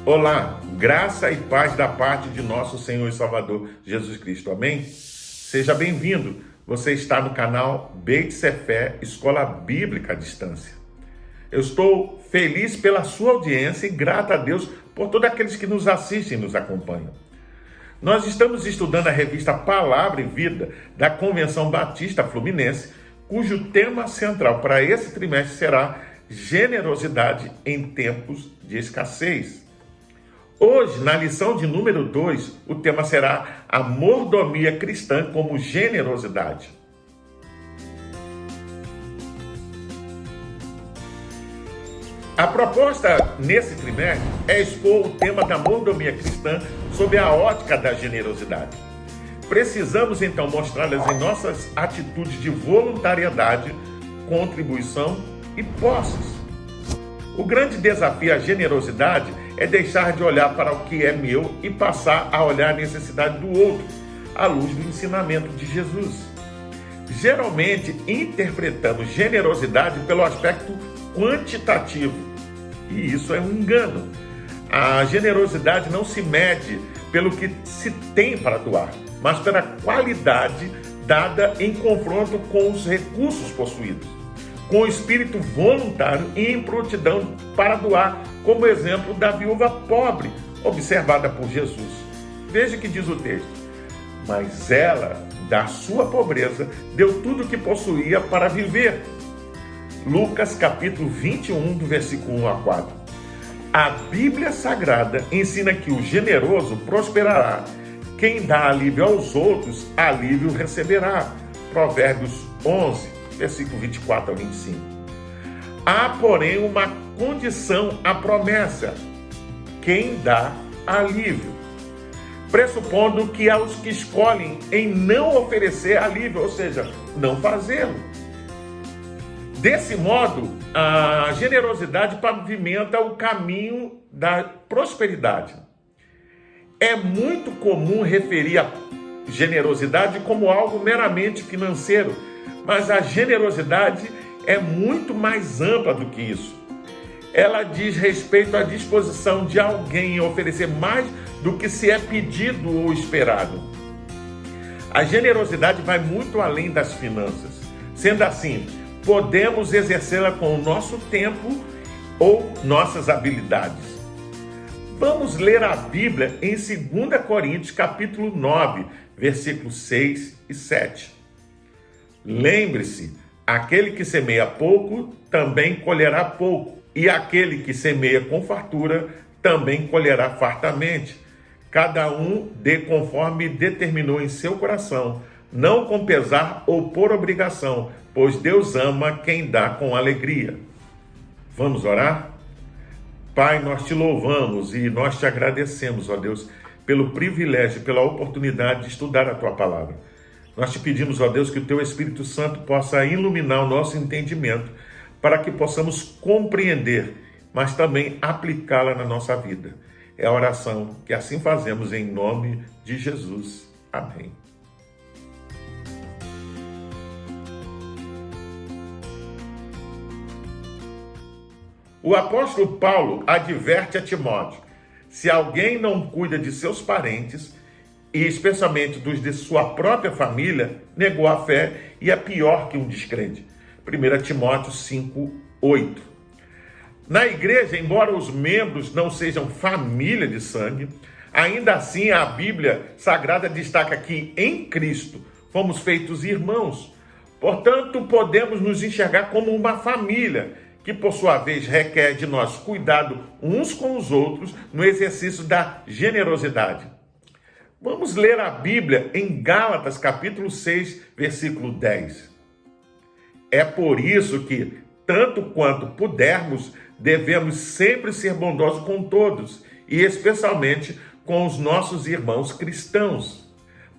Olá, graça e paz da parte de nosso Senhor e Salvador Jesus Cristo, amém? Seja bem-vindo, você está no canal Beit Sefer, Escola Bíblica à Distância. Eu estou feliz pela sua audiência e grato a Deus por todos aqueles que nos assistem e nos acompanham. Nós estamos estudando a revista Palavra e Vida da Convenção Batista Fluminense, cujo tema central para esse trimestre será generosidade em tempos de escassez. Hoje, na lição de número 2, o tema será a mordomia cristã como generosidade. A proposta nesse trimestre é expor o tema da mordomia cristã sob a ótica da generosidade. Precisamos então mostrá-las em nossas atitudes de voluntariedade, contribuição e posses. O grande desafio à generosidade é deixar de olhar para o que é meu e passar a olhar a necessidade do outro, à luz do ensinamento de Jesus. Geralmente interpretamos generosidade pelo aspecto quantitativo, e isso é um engano. A generosidade não se mede pelo que se tem para doar, mas pela qualidade dada em confronto com os recursos possuídos, com o espírito voluntário e em prontidão para doar, como exemplo da viúva pobre, observada por Jesus. Veja o que diz o texto. Mas ela, da sua pobreza, deu tudo o que possuía para viver. Lucas capítulo 21, do versículo 1 a 4. A Bíblia Sagrada ensina que o generoso prosperará. Quem dá alívio aos outros, alívio receberá. Provérbios 11, versículo 24 a 25. Há, porém, uma condição à promessa: quem dá alívio. Pressupondo que há os que escolhem em não oferecer alívio, ou seja, não fazê-lo. Desse modo, a generosidade pavimenta o caminho da prosperidade. É muito comum referir a generosidade como algo meramente financeiro, mas a generosidade é muito mais ampla do que isso. Ela diz respeito à disposição de alguém em oferecer mais do que se é pedido ou esperado. A generosidade vai muito além das finanças. Sendo assim, podemos exercê-la com o nosso tempo ou nossas habilidades. Vamos ler a Bíblia em 2 Coríntios, capítulo 9, versículos 6 e 7. Lembre-se, aquele que semeia pouco, também colherá pouco, e aquele que semeia com fartura, também colherá fartamente. Cada um dê conforme determinou em seu coração, não com pesar ou por obrigação, pois Deus ama quem dá com alegria. Vamos orar? Pai, nós te louvamos e nós te agradecemos, ó Deus, pelo privilégio, pela oportunidade de estudar a tua palavra. Nós te pedimos, ó Deus, que o teu Espírito Santo possa iluminar o nosso entendimento para que possamos compreender, mas também aplicá-la na nossa vida. É a oração que assim fazemos em nome de Jesus. Amém. O apóstolo Paulo adverte a Timóteo: se alguém não cuida de seus parentes, e especialmente dos de sua própria família, negou a fé e é pior que um descrente. 1 Timóteo 5, 8. Na igreja, embora os membros não sejam família de sangue, ainda assim a Bíblia Sagrada destaca que em Cristo fomos feitos irmãos. Portanto, podemos nos enxergar como uma família, que por sua vez requer de nós cuidado uns com os outros no exercício da generosidade. Vamos ler a Bíblia em Gálatas capítulo 6, versículo 10. É por isso que, tanto quanto pudermos, devemos sempre ser bondosos com todos, e especialmente com os nossos irmãos cristãos.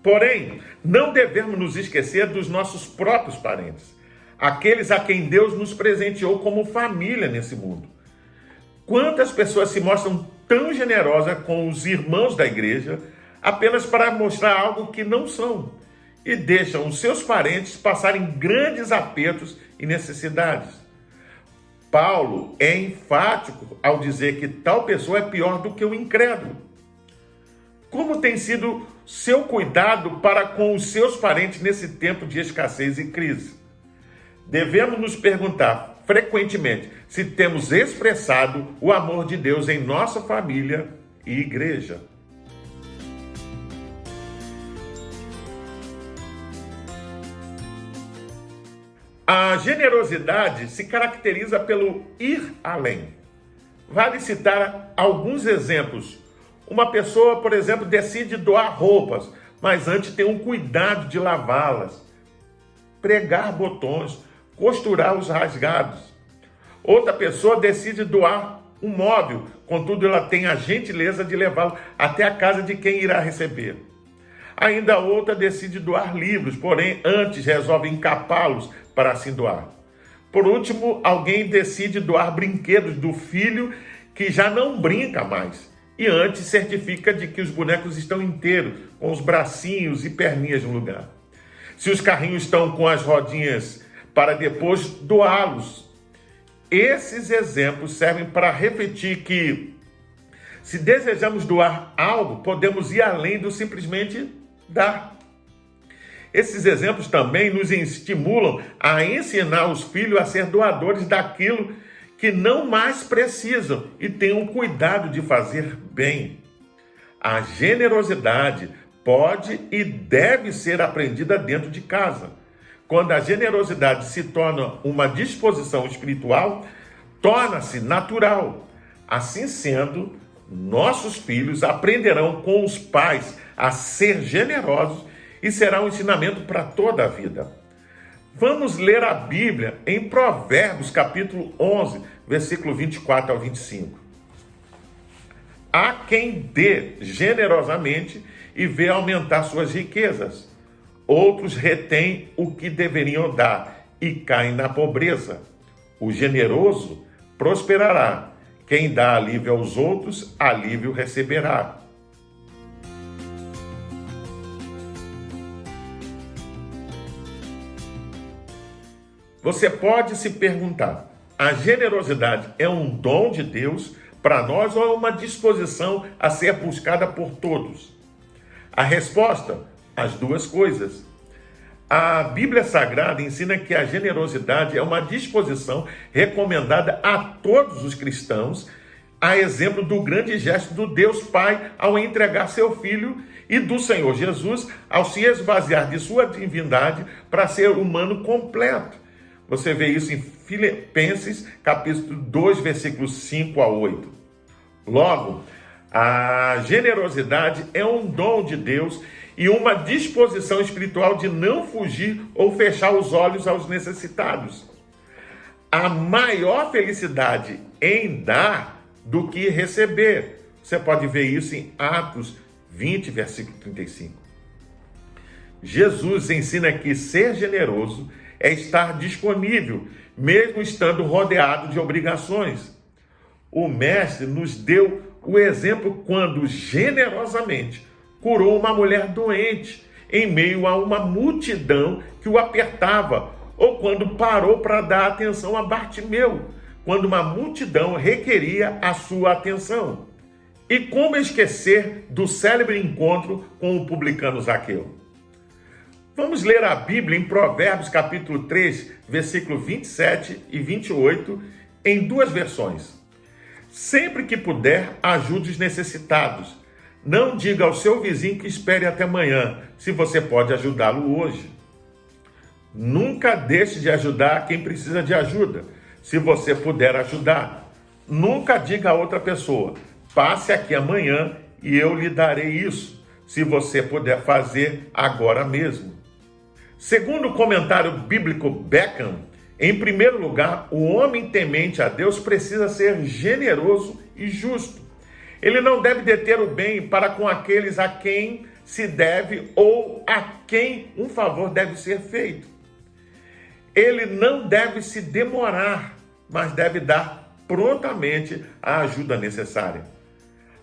Porém, não devemos nos esquecer dos nossos próprios parentes, aqueles a quem Deus nos presenteou como família nesse mundo. Quantas pessoas se mostram tão generosas com os irmãos da igreja apenas para mostrar algo que não são e deixam os seus parentes passarem grandes apertos e necessidades. Paulo é enfático ao dizer que tal pessoa é pior do que o incrédulo. Como tem sido seu cuidado para com os seus parentes nesse tempo de escassez e crise? Devemos nos perguntar frequentemente se temos expressado o amor de Deus em nossa família e igreja. A generosidade se caracteriza pelo ir além. Vale citar alguns exemplos. Uma pessoa, por exemplo, decide doar roupas, mas antes tem um cuidado de lavá-las, pregar botões, costurar os rasgados. Outra pessoa decide doar um móvel, contudo ela tem a gentileza de levá-lo até a casa de quem irá receber. Ainda outra decide doar livros, porém antes resolve encapá-los para assim doar. Por último, alguém decide doar brinquedos do filho que já não brinca mais e antes certifica de que os bonecos estão inteiros, com os bracinhos e perninhas no lugar. Se os carrinhos estão com as rodinhas, para depois doá-los. Esses exemplos servem para refletir que, se desejamos doar algo, podemos ir além do simplesmente dar. Esses exemplos também nos estimulam a ensinar os filhos a ser doadores daquilo que não mais precisam e tenham cuidado de fazer bem. A generosidade pode e deve ser aprendida dentro de casa. Quando a generosidade se torna uma disposição espiritual, torna-se natural. Assim sendo, nossos filhos aprenderão com os pais a ser generosos e será um ensinamento para toda a vida. Vamos ler a Bíblia em Provérbios, capítulo 11, versículo 24 ao 25. Há quem dê generosamente e vê aumentar suas riquezas. Outros retêm o que deveriam dar e caem na pobreza. O generoso prosperará. Quem dá alívio aos outros, alívio receberá. Você pode se perguntar: a generosidade é um dom de Deus para nós ou é uma disposição a ser buscada por todos? A resposta: as duas coisas. A Bíblia Sagrada ensina que a generosidade é uma disposição recomendada a todos os cristãos, a exemplo do grande gesto do Deus Pai ao entregar seu Filho e do Senhor Jesus ao se esvaziar de sua divindade para ser humano completo. Você vê isso em Filipenses, capítulo 2, versículos 5 a 8. Logo, a generosidade é um dom de Deus e uma disposição espiritual de não fugir ou fechar os olhos aos necessitados. Há maior felicidade em dar do que receber. Você pode ver isso em Atos 20, versículo 35. Jesus ensina que ser generoso é estar disponível, mesmo estando rodeado de obrigações. O Mestre nos deu o exemplo quando generosamente curou uma mulher doente em meio a uma multidão que o apertava, ou quando parou para dar atenção a Bartimeu, quando uma multidão requeria a sua atenção. E como esquecer do célebre encontro com o publicano Zaqueu? Vamos ler a Bíblia em Provérbios capítulo 3, versículo 27 e 28, em duas versões. Sempre que puder, ajude os necessitados. Não diga ao seu vizinho que espere até amanhã, se você pode ajudá-lo hoje. Nunca deixe de ajudar quem precisa de ajuda, se você puder ajudar. Nunca diga a outra pessoa: passe aqui amanhã e eu lhe darei isso, se você puder fazer agora mesmo. Segundo o comentário bíblico Beckham, em primeiro lugar, o homem temente a Deus precisa ser generoso e justo. Ele não deve deter o bem para com aqueles a quem se deve ou a quem um favor deve ser feito. Ele não deve se demorar, mas deve dar prontamente a ajuda necessária.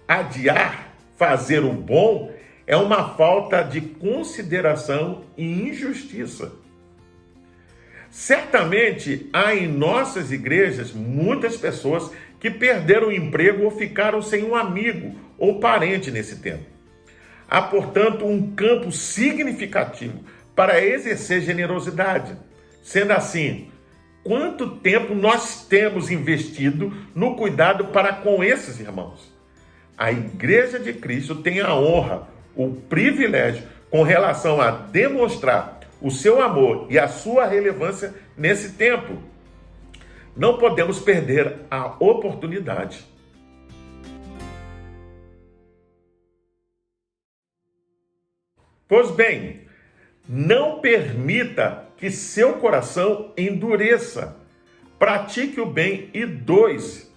Adiar fazer o bom é uma falta de consideração e injustiça. Certamente há em nossas igrejas muitas pessoas que perderam o emprego ou ficaram sem um amigo ou parente nesse tempo. Há, portanto, um campo significativo para exercer generosidade. Sendo assim, quanto tempo nós temos investido no cuidado para com esses irmãos? A Igreja de Cristo tem a honra, o privilégio com relação a demonstrar o seu amor e a sua relevância nesse tempo. Não podemos perder a oportunidade. Pois bem, não permita que seu coração endureça. Pratique o bem e doe-se.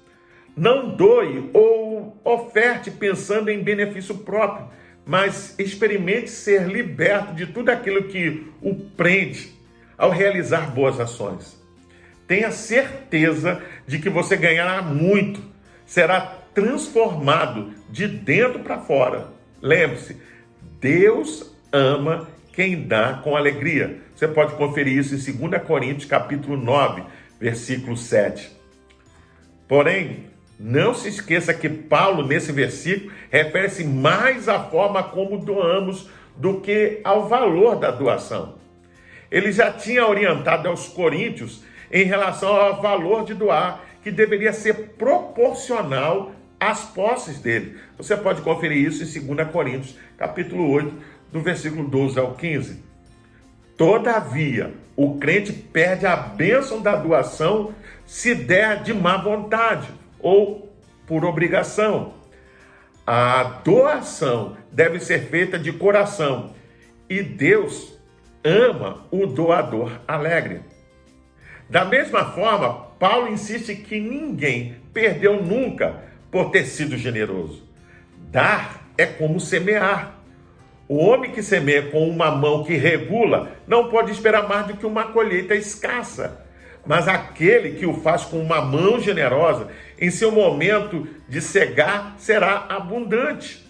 Não doe ou oferte pensando em benefício próprio, mas experimente ser liberto de tudo aquilo que o prende ao realizar boas ações. Tenha certeza de que você ganhará muito, será transformado de dentro para fora. Lembre-se, Deus ama quem dá com alegria. Você pode conferir isso em 2 Coríntios capítulo 9, versículo 7. Porém, não se esqueça que Paulo, nesse versículo, refere-se mais à forma como doamos do que ao valor da doação. Ele já tinha orientado aos coríntios em relação ao valor de doar, que deveria ser proporcional às posses dele. Você pode conferir isso em 2 Coríntios, capítulo 8, do versículo 12 ao 15. Todavia, o crente perde a bênção da doação se der de má vontade ou por obrigação. A doação deve ser feita de coração e Deus ama o doador alegre. Da mesma forma, Paulo insiste que ninguém perdeu nunca por ter sido generoso. Dar é como semear. O homem que semeia com uma mão que regula não pode esperar mais do que uma colheita escassa. Mas aquele que o faz com uma mão generosa, em seu momento de cegar, será abundante.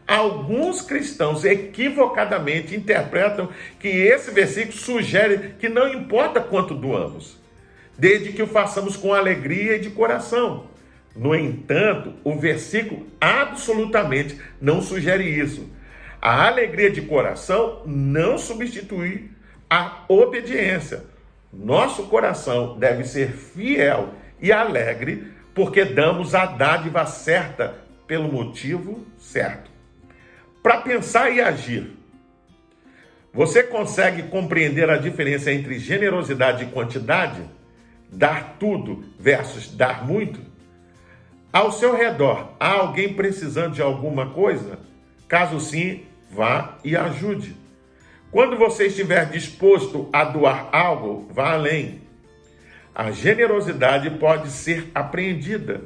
Alguns cristãos equivocadamente interpretam que esse versículo sugere que não importa quanto doamos, desde que o façamos com alegria e de coração. No entanto, o versículo absolutamente não sugere isso. A alegria de coração não substitui a obediência. Nosso coração deve ser fiel e alegre, porque damos a dádiva certa pelo motivo certo. Para pensar e agir, você consegue compreender a diferença entre generosidade e quantidade? Dar tudo versus dar muito? Ao seu redor, há alguém precisando de alguma coisa? Caso sim, vá e ajude. Quando você estiver disposto a doar algo, vá além. A generosidade pode ser apreendida.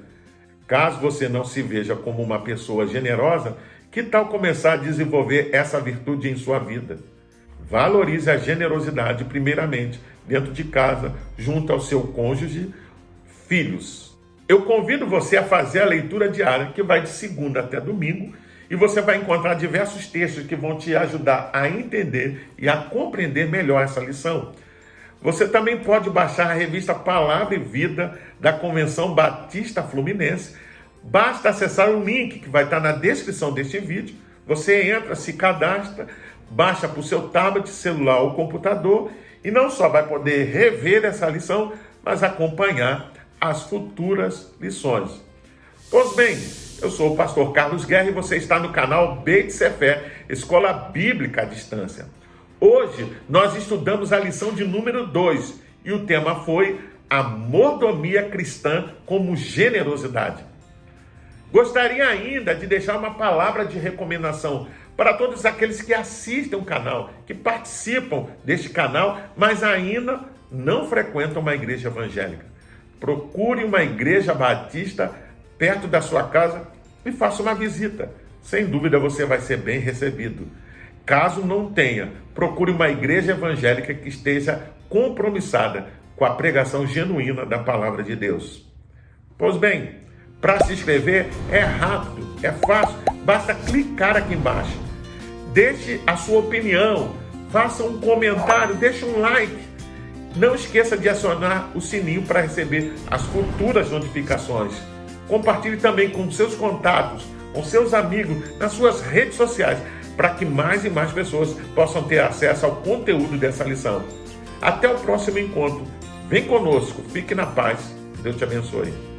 Caso você não se veja como uma pessoa generosa, que tal começar a desenvolver essa virtude em sua vida? Valorize a generosidade primeiramente, dentro de casa, junto ao seu cônjuge, filhos. Eu convido você a fazer a leitura diária, que vai de segunda até domingo, e você vai encontrar diversos textos que vão te ajudar a entender e a compreender melhor essa lição. Você também pode baixar a revista Palavra e Vida da Convenção Batista Fluminense. Basta acessar o link que vai estar na descrição deste vídeo. Você entra, se cadastra, baixa para o seu tablet, celular ou computador e não só vai poder rever essa lição, mas acompanhar as futuras lições. Pois bem, eu sou o pastor Carlos Guerra e você está no canal Beit Sefer, Escola Bíblica à Distância. Hoje nós estudamos a lição de número 2 e o tema foi a mordomia cristã como generosidade. Gostaria ainda de deixar uma palavra de recomendação para todos aqueles que assistem o canal, que participam deste canal, mas ainda não frequentam uma igreja evangélica. Procure uma igreja batista perto da sua casa e faça uma visita. Sem dúvida você vai ser bem recebido. Caso não tenha, procure uma igreja evangélica que esteja compromissada com a pregação genuína da palavra de Deus. Pois bem, para se inscrever é rápido, é fácil, basta clicar aqui embaixo. Deixe a sua opinião, faça um comentário, deixe um like. Não esqueça de acionar o sininho para receber as futuras notificações. Compartilhe também com seus contatos, com seus amigos, nas suas redes sociais, para que mais e mais pessoas possam ter acesso ao conteúdo dessa lição. Até o próximo encontro. Vem conosco, fique na paz. Deus te abençoe.